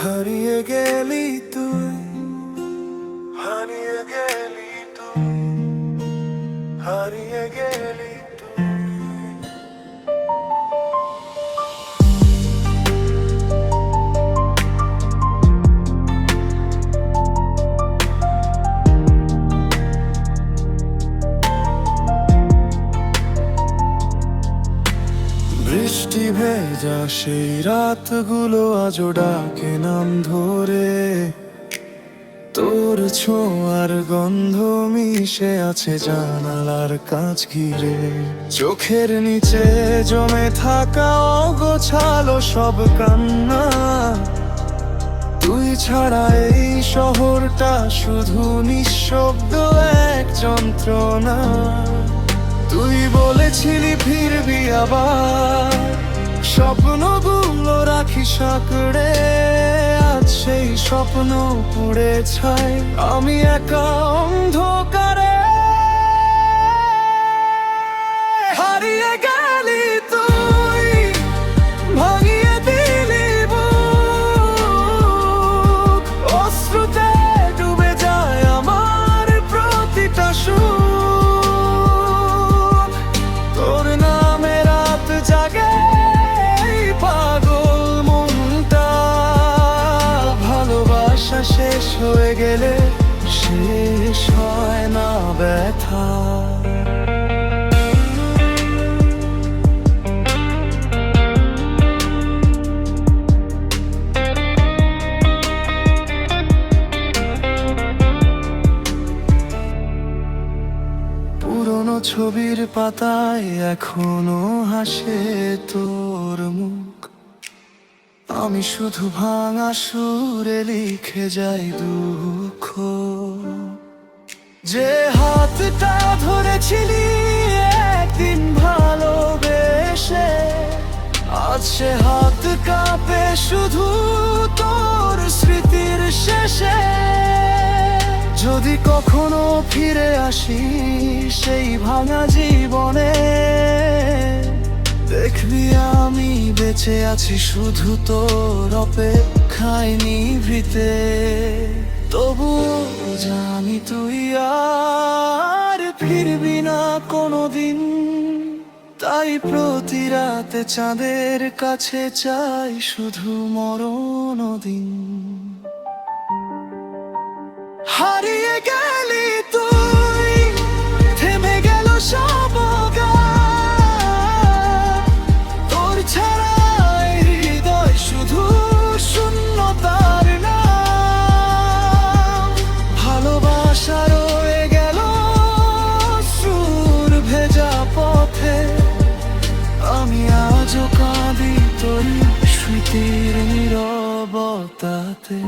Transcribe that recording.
হারিয়ে গেলি তুই, হারিয়ে গেলি তুই, হারিয়ে গেলি তুই। বৃষ্টি ভেজা সেই রাতগুলো আজও ডাকে নাম ধরে, তোর ছোঁয়ার গন্ধ মিশে আছে জানালার কাঁচ ঘিরে। চোখের নিচে জমে থাকা অগোছালো সব কান্না, তুই ছাড়া এই শহরটা শুধু নিঃশব্দ এক যন্ত্রণা। তুই বলেছিলি ফিরবি আবার, স্বপ্নগুলো রাখিস আঁকড়ে, আজ সেই স্বপ্ন পুড়ে ছাই, আমি একা অন্ধকারে। হারিয়ে গেলি তুই, ভাঙিয়ে দিলি বুক, অশ্রুতে ডুবে যায় আমার প্রতিটা সুর। তোর নামে রাত জাগে পাগল মনটা, ভালোবাসা শেষ হয়ে গেলে শেষ হয় না ব্যথা। পুরনো ছবির পাতায় এখনো হাসে তোর মুখ, আমি শুধু ভাঙা সুরে লিখে যাই দুঃখ। যে হাতটা ধরেছিলি একদিন ভালোবেসে, আজ সে হাত কাঁপে শুধু তোর স্মৃতির শেষে। যদি কখনো ফিরে আসি সেই ভাঙা জীবনে, দেখবি আমি বেঁচে আছি শুধু তোর অপেক্ষায় নিভৃতে। তবুও জানি তুই আর ফিরবি না কোনোদিন, তাই প্রতি রাতে চাঁদের কাছে চাই শুধু মরণ দিন। হারিয়ে গেলি তুই, থেমে গেল সব গান, তোর ছাড়া হৃদয় শুধু শূন্যতার নাম। ভালোবাসা রয়ে গেল সুর ভেজা পথে, আমি আজও কাঁদি তোর স্মৃতির নীরবতাতে।